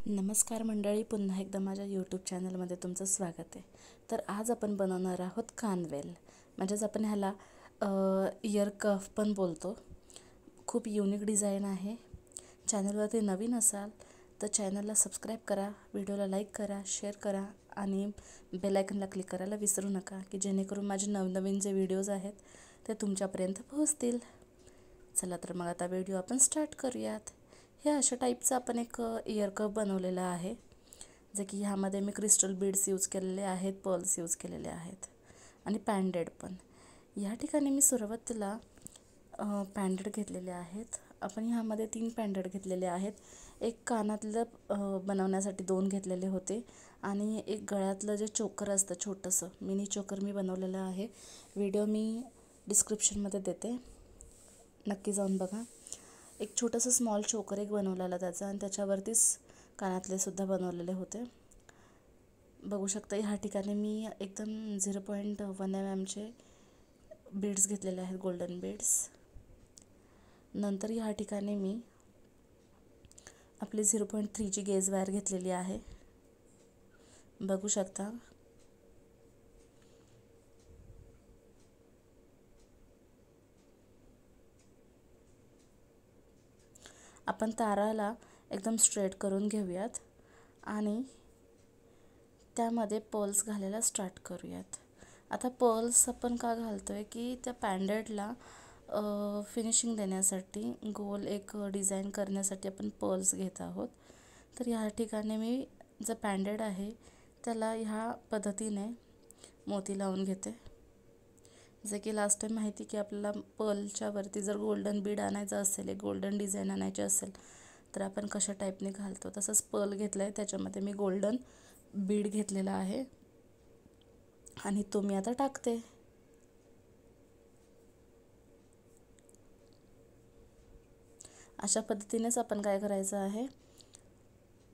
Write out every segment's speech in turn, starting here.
नमस्कार मंडळी, पुन्हा एकदा माझ्या यूट्यूब चॅनलमध्ये तुमचं स्वागत आहे. तर आज आपण बनवणार आहोत कानवेल, म्हणजेच आपण ह्याला इयर कफ पण बोलतो. खूप युनिक डिझाईन आहे. चॅनलवरती नवीन असाल तर चॅनलला सबस्क्राईब करा, व्हिडिओला लाईक करा, शेअर करा आणि बेल आयकनला क्लिक करायला विसरू नका, की जेणेकरून माझे नवनवीन जे व्हिडिओज आहेत ते तुमच्यापर्यंत पोहोचतील. चला तर मग आता व्हिडिओ आपण स्टार्ट करूयात. हे अशा टाईपचं आपण एक इयर कप बनवलेला आहे, जे की ह्यामध्ये मी क्रिस्टल बीड्स यूज केलेले आहेत, पर्ल्स यूज केलेले आहेत आणि पॅन्डेड पण. ह्या ठिकाणी मी सुरुवातीला पॅन्डेड घेतलेले आहेत. आपण ह्यामध्ये 3 पॅन्डेड घेतलेले आहेत. एक कानातलं बनवण्यासाठी 2 घेतलेले होते आणि एक गळ्यातलं जे चोकर असतं छोटंसं मिनी चोकर मी बनवलेलं आहे. व्हिडिओ मी डिस्क्रिप्शनमध्ये देते, नक्की जाऊन बघा. एक छोटंसं स्मॉल चोकर एक बनवलेला त्याचा आणि त्याच्यावरतीच कानातले सुद्धा बनवलेले होते. बघू शकता ह्या ठिकाणी मी एकदम 0.1 mm बीड्स घेतलेले आहेत, गोल्डन बीड्स. नंतर ह्या ठिकाणी मी आपली 0.3 गेज वायर घेतलेली आहे, बघू शकता. आपण ताराला एकदम स्ट्रेट करून घेऊयात आणि त्यामध्ये पर्ल्स घालायला स्टार्ट करूयात. आता पर्ल्स आपण का घालतो आहे, की त्या पॅन्डेडला फिनिशिंग देण्यासाठी, गोल एक डिझाईन करण्यासाठी आपण पर्ल्स घेत आहोत. तर ह्या ठिकाणी मी जे पॅन्डेड आहे त्याला ह्या पद्धतीने मोती लावून घेते. जे की लास्ट टाईम माहिती की आपल्याला पर्लच्या वरती जर गोल्डन बीड आणायचं असेल, एक गोल्डन डिझाईन आणायची असेल तर आपण कशा टाईपने घालतो, तसंच पर्ल घेतला आहे, त्याच्यामध्ये मी गोल्डन बीड घेतलेला आहे आणि तो मी आता टाकते. अशा पद्धतीनेच आपण काय करायचं आहे,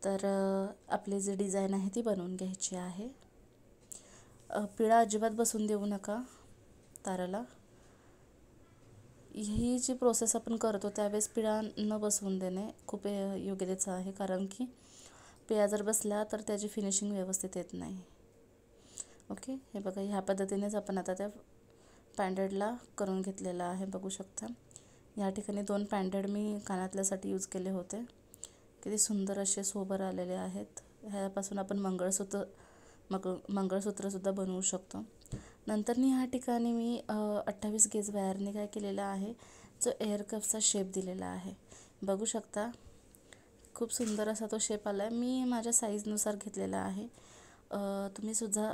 तर आपली जी डिझाईन आहे ती बनवून घ्यायची आहे. पिळा अजिबात बसून देऊ नका ताराला. ही जी प्रोसेस आपण करतो त्यावेळेस पिळा न बसवून देणे खूप योग्यतेचं आहे, कारण की पिळा जर बसला तर त्याची फिनिशिंग व्यवस्थित येत नाही. ओके, हे बघा ह्या पद्धतीनेच आपण आता त्या पॅन्डेडला करून घेतलेला आहे, बघू शकता. या ठिकाणी 2 पॅन्डेड मी कानातल्यासाठी यूज केले होते. किती सुंदर असे सोबर आलेले आहेत. ह्यापासून आपण मंगळसूत्रसुद्धा बनवू शकतो. नंतर ह्या ठिकाणी मी 28 गेज वायरने काय केलेलं आहे, जो एअर कफचा शेप दिलेला आहे, बघू शकता. खूप सुंदर असा तो शेप आला आहे. मी माझ्या साईजनुसार घेतलेला आहे. तुम्हीसुद्धा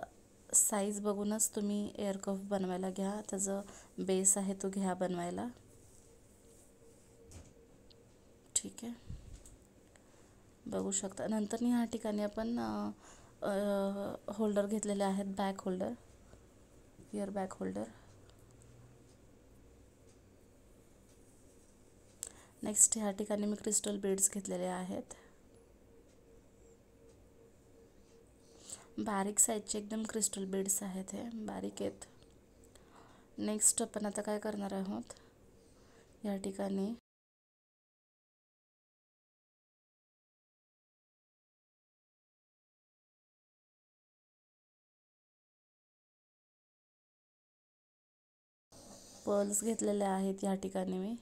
साईज बघूनच तुम्ही एअर कफ बनवायला घ्या. त्याचं बेस आहे तो घ्या बनवायला, ठीक आहे. बघू शकता. नंतर ह्या ठिकाणी आपण होल्डर घेतलेले आहेत, back holder, year back holder. Next ह्या ठिकाणी मी क्रिस्टल बीड्स घेतलेले आहेत, बारीक साईजचे एकदम क्रिस्टल बीड्स आहेत, हे बारीक आहेत. नेक्स्ट आपण आता काय करणार आहोत, या ठिकाणी पर्ल्स घेतलेले आहेत. या ठिकाणी मी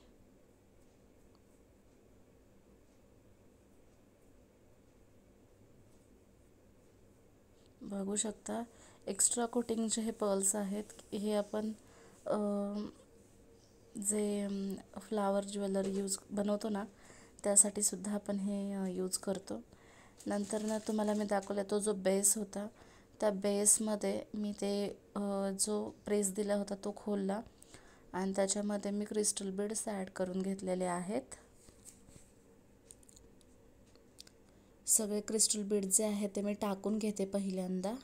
बघू शकता एक्स्ट्रा कोटिंगचे हे पर्ल्स आहेत. हे आपण जे फ्लावर ज्वेलरी बनवतो ना, त्यासाठी सुद्धा आपण हे यूज करतो. नंतर ना तुम्हाला मी दाखवला तो जो बेस होता, त्या बेसमध्ये मी ते जो प्रेस दिला होता तो खोलला आणि त्याच्यामध्ये मी क्रिस्टल बीड्स ॲड करून घेतलेले आहेत. सगळे क्रिस्टल बीड्स जे आहेत ते मी टाकून घेते पहिल्यांदा.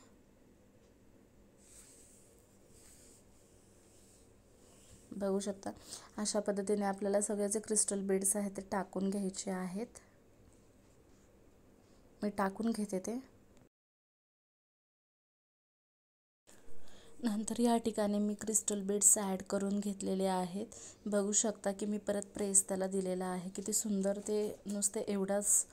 बघू शकता अशा पद्धतीने आपल्याला सगळे जे क्रिस्टल बीड्स आहेत ते टाकून घ्यायचे आहेत. मी टाकून घेते ते. नंतर या ठिकाणी मी क्रिस्टल बीड्स ॲड करून घेतलेले आहेत. बघू शकता की मी परत प्रेस त्याला दिलेला आहे. किती सुंदर ते नुसते एवढाच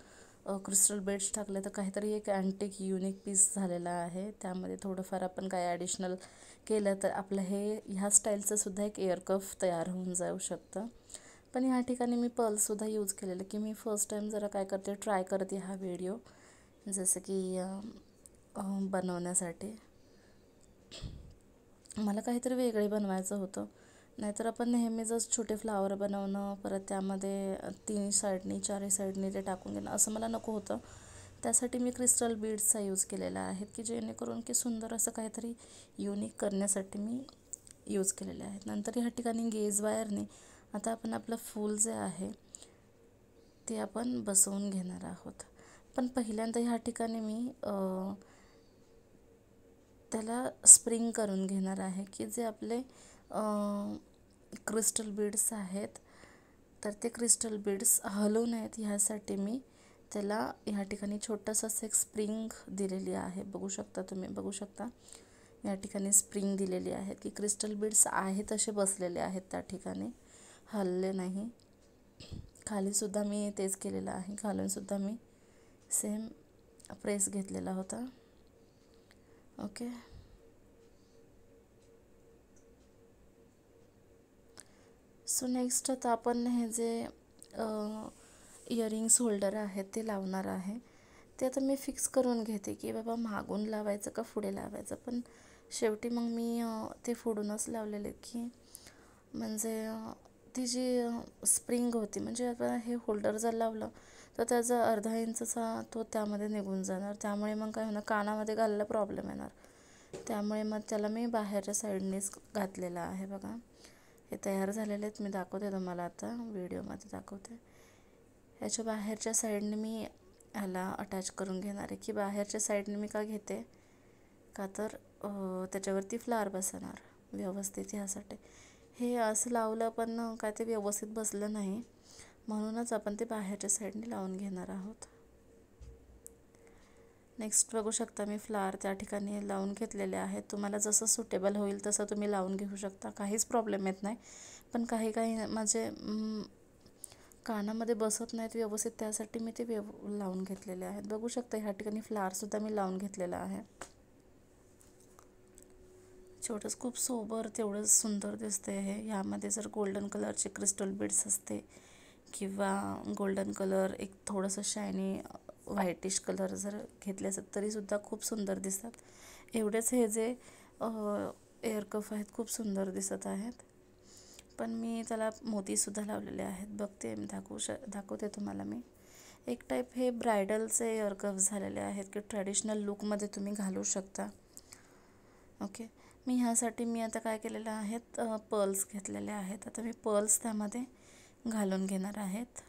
क्रिस्टल बेड्स टाकले तर काहीतरी एक अँटिक युनिक पीस झालेला आहे. त्यामध्ये थोडंफार आपण काय ॲडिशनल केलं तर आपलं हे ह्या स्टाईलचं सुद्धा एक एअर कफ तयार होऊन जाऊ शकतं. पण ह्या ठिकाणी मी पर्लसुद्धा यूज केलेलं, की मी फर्स्ट टाईम जरा काय करते, ट्राय करते हा व्हिडिओ जसं की बनवण्यासाठी मला काहीतरी वेगळे बनवायचं होतं. नाहीतर आपण नेहमीच छोटे फ्लावर बनवणं, परत त्यामध्ये तिन्ही साईडनी चारही साईडनी ते टाकून घेणं असं मला नको होतं. त्यासाठी मी क्रिस्टल बीड्सचा यूज केलेला आहे, की जेणेकरून की सुंदर असं काहीतरी युनिक करण्यासाठी मी यूज केलेले आहेत. नंतर ह्या ठिकाणी गेज वायरने आता आपण आपलं फूल जे आहे ते आपण बसवून घेणार आहोत. पण पहिल्यांदा ह्या ठिकाणी मी त्याला स्प्रिंग करून घेणार आहे, की जे आपले क्रिस्टल बीड्स आहेत तर ते क्रिस्टल बीड्स हलू नयेत ह्यासाठी मी त्याला ह्या ठिकाणी छोटंसं एक स्प्रिंग दिलेली आहे. बघू शकता तुम्ही, बघू शकता या ठिकाणी स्प्रिंग दिलेली आहे, की क्रिस्टल बीड्स आहे तसे बसलेले आहेत त्या ठिकाणी, हलले नाही. खालीसुद्धा मी तेच केलेलं आहे, खालूनसुद्धा मी सेम प्रेस घेतलेला होता. ओके, सो नेक्स्ट आता आपण हे जे इयरिंग्स होल्डर आहेत ते लावणार आहे. ते आता मी फिक्स करून घेते की बाबा मागून लावायचं का पुढे लावायचं. पण शेवटी मग मी ते फोडूनच लावलेले, की म्हणजे ती जी स्प्रिंग होती, म्हणजे आता हे होल्डर जर लावलं तर त्याचा अर्धा इंचचा तो त्यामध्ये निघून जाणार. त्यामुळे मग काय होणार, कानामध्ये घालायला प्रॉब्लेम येणार. त्यामुळे मग त्याला मी बाहेरच्या साईडनेच घातलेलं आहे. बघा हे तयार झालेले आहेत, मी दाखवते तुम्हाला, आता व्हिडिओमध्ये दाखवते. ह्याच्या बाहेरच्या साईडने मी ह्याला अटॅच करून घेणार आहे, की बाहेरच्या साईडने मी का घेते का तर त्याच्यावरती फ्लावर बसणार व्यवस्थित. ह्यासाठी हे असं लावलं पण काय ते व्यवस्थित बसलं नाही, म्हणूनच आपण ते बाहेरच्या साईडने लावून घेणार आहोत. नेक्स्ट बघू शकता मी फ्लावर त्या ठिकाणी लावून घेतलेले आहेत. तुम्हाला जसं सुटेबल होईल तसं तुम्ही लावून घेऊ शकता, काहीच प्रॉब्लेम येत नाही. पण काही म्हणजे कानामध्ये बसत नाहीत व्यवस्थित, त्यासाठी मी ते लावून घेतलेले आहेत. बघू शकता ह्या ठिकाणी फ्लावरसुद्धा मी लावून घेतलेला आहे. छोटंच खूप सोबर तेवढंच सुंदर दिसते हे. ह्यामध्ये जर गोल्डन कलरचे क्रिस्टल बीड्स असते किंवा गोल्डन कलर एक थोडंसं शायनी व्हाईटिश कलर जर घेतले असत तरीसुद्धा खूप सुंदर दिसतात. एवढेच हे जे एअर कफ आहेत खूप सुंदर दिसत आहेत. पण मी त्याला मोतीसुद्धा लावलेले आहेत. बघते मी दाखवते तुम्हाला मी. एक टाईप हे ब्रायडलचे एअर कफ झालेले आहेत, की ट्रॅडिशनल लुकमध्ये तुम्ही घालू शकता. ओके, मी ह्यासाठी मी आता काय केलेलं आहेत, पर्ल्स घेतलेले आहेत. आता मी पर्ल्स त्यामध्ये घालून घेणार आहेत.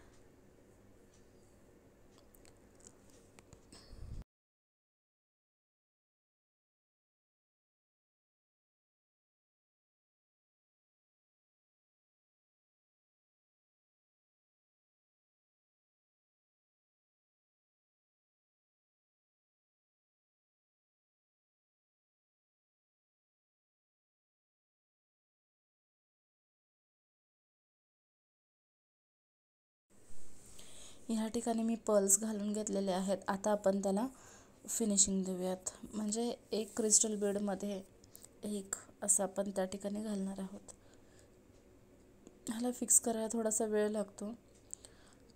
ह्या ठिकाणी मी पर्ल्स घालून घेतलेले आहेत. आता आपण त्याला फिनिशिंग देऊयात. म्हणजे एक क्रिस्टल बीडमध्ये एक असं आपण त्या ठिकाणी घालणार आहोत. ह्याला फिक्स करायला थोडासा वेळ लागतो,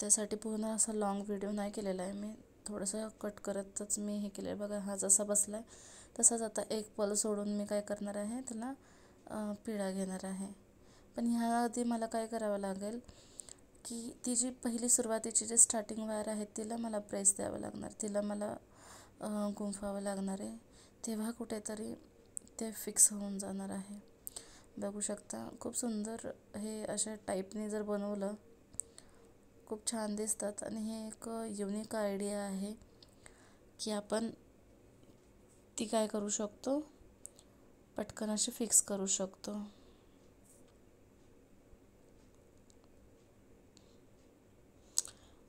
त्यासाठी पूर्ण असा लाँग व्हिडिओ नाही केलेला आहे मी, थोडंसं कट करतच मी हे केलं आहे. बघा हा जसा बसला आहे तसाच आता एक पल सोडून मी काय करणार आहे, त्याला पिळा घेणार आहे. पण ह्याआधी मला काय करावं लागेल, की ती जी पहिली सुरुवातीची जी स्टार्टिंग वायर आहे तिला मला प्रेस द्यावं लागणार, तिला मला गुंफावं लागणार आहे. तेव्हा कुठेतरी ते फिक्स होऊन जाणार आहे. बघू शकता खूप सुंदर हे अशा टाईपने जर बनवलं खूप छान दिसतात. आणि हे एक युनिक आयडिया आहे, की आपण ती काय करू शकतो, पटकन अशी फिक्स करू शकतो.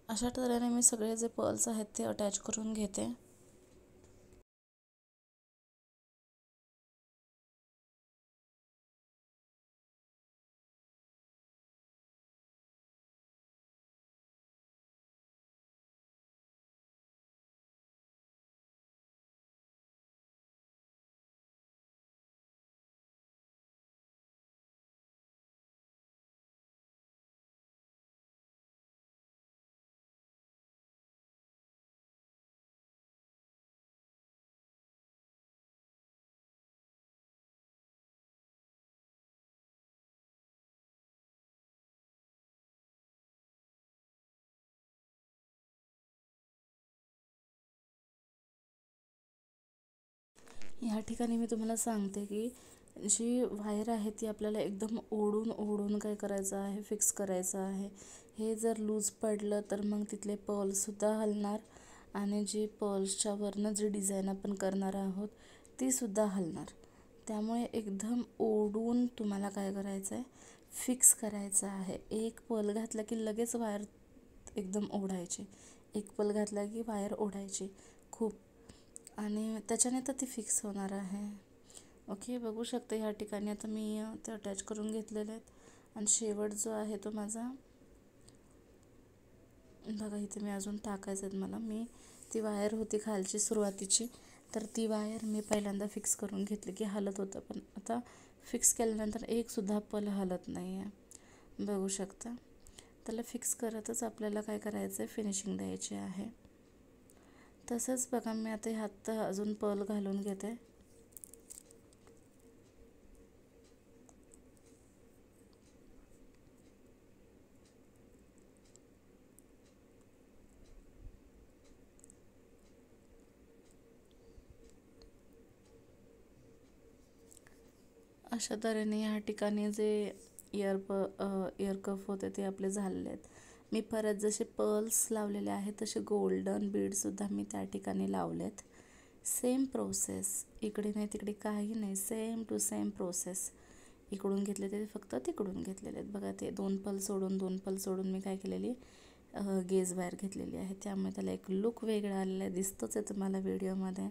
अशा तऱ्हेने मी सगळे जे पर्ल्स आहेत ते अटॅच करून घेते. ह्या ठिकाणी मी तुम्हाला सांगते की जी वायर आहे ती आपल्याला एकदम ओढून ओढून काय करायचं आहे, फिक्स करायचं आहे. हे जर लूज पडलं तर मग तिथले पर्ल्ससुद्धा हलणार आणि जी पर्ल्सच्या वरनं जी डिझाईन आपण करणार आहोत तीसुद्धा हलणार. त्यामुळे एकदम ओढून तुम्हाला काय करायचं आहे, फिक्स करायचं आहे. एक पर्ल घातला की लगेच वायर एकदम ओढायची, एक पर्ल घातला की वायर ओढायची खूप, आणि त्याच्याने तर ती फिक्स होणार आहे. ओके, बघू शकता ह्या ठिकाणी आता मी ते अटॅच करून घेतलेले आहेत आणि शेवट जो आहे तो माझा बघा इथे मी अजून टाकायचं आहेत मला. मी ती वायर होती खालची सुरुवातीची, तर ती वायर मी पहिल्यांदा फिक्स करून घेतली की हलत होतं, पण आता फिक्स केल्यानंतर एकसुद्धा पल हलत नाही आहे. बघू शकता. त्याला फिक्स करतच आपल्याला काय करायचं आहे, फिनिशिंग द्यायची आहे. तसंच बघा मी आता ह्यात अजून पर्ल घालून घेते. अशा तऱ्हेने ह्या ठिकाणी जे इयर कफ होते ते आपले झालेले आहेत. मी परत जसे पर्ल्स लावलेले आहेत तसे गोल्डन बीडसुद्धा मी त्या ठिकाणी लावलेत. सेम प्रोसेस, इकडे नाही तिकडे काही नाही, सेम टू सेम प्रोसेस. इकडून घेतले ते फक्त तिकडून घेतलेले आहेत. बघा ते दोन पल सोडून मी काय केलेली, गेज वायर घेतलेली आहे. त्यामुळे त्याला एक लुक वेगळा आलेला आहे, दिसतोच आहे तुम्हाला व्हिडिओमध्ये.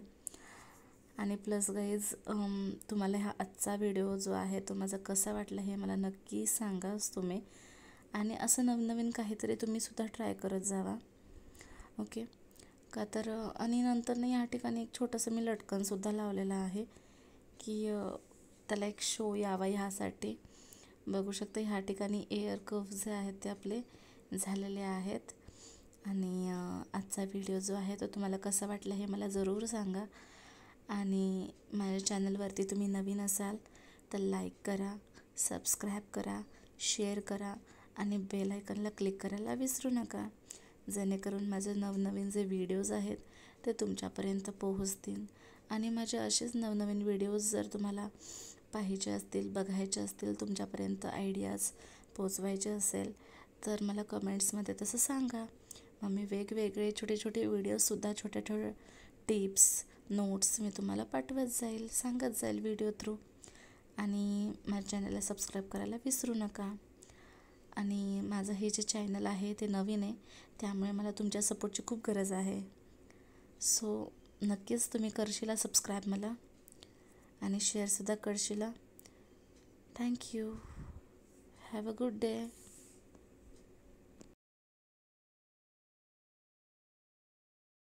आणि प्लस गाईज, तुम्हाला हा आजचा व्हिडिओ जो आहे तो माझा कसा वाटला हे मला नक्की सांगाच तुम्ही. आणि असं नवनवीन काहीतरी तुम्हीसुद्धा ट्राय करत जावा. ओके, का तर आणि नंतर ना या ठिकाणी एक छोटंसं मी लटकनसुद्धा लावलेलं आहे की त्याला एक शो यावा ह्यासाठी. बघू शकता ह्या ठिकाणी एअर कफ जे आहेत ते आपले झालेले आहेत. आणि आजचा व्हिडिओ जो आहे तो तुम्हाला कसा वाटला हे मला जरूर सांगा. आणि माझ्या चॅनलवरती तुम्ही नवीन असाल तर लाईक करा, सबस्क्राईब करा, शेअर करा आणि बेल आयकॉनला क्लिक करायला विसरू नका, जेणेकरून माझे नवनवीन जे व्हिडिओज आहेत ते तुमच्यापर्यंत पोहोचतील. आणि माझे असेच नवनवीन व्हिडिओज जर तुम्हाला पाहिजे असतील, बघायचे असतील, तुमच्यापर्यंत आयडियाज पोचवायचे असेल तर मला कमेंट्समध्ये तसं सांगा. मग मी वेगवेगळे छोटे छोटे व्हिडिओजसुद्धा, छोट्या छोट्या टिप्स, नोट्स मी तुम्हाला पाठवत जाईल, सांगत जाईल व्हिडिओ थ्रू. आणि माझ्या चॅनलला सबस्क्राईब करायला विसरू नका. आणि माझं हे जे चॅनल आहे ते नवीन आहे, त्यामुळे मला तुमच्या सपोर्टची खूप गरज आहे. सो नक्कीच तुम्ही करशीला सबस्क्राईब मला आणि शेअरसुद्धा करशीला. Thank you. Have a good day.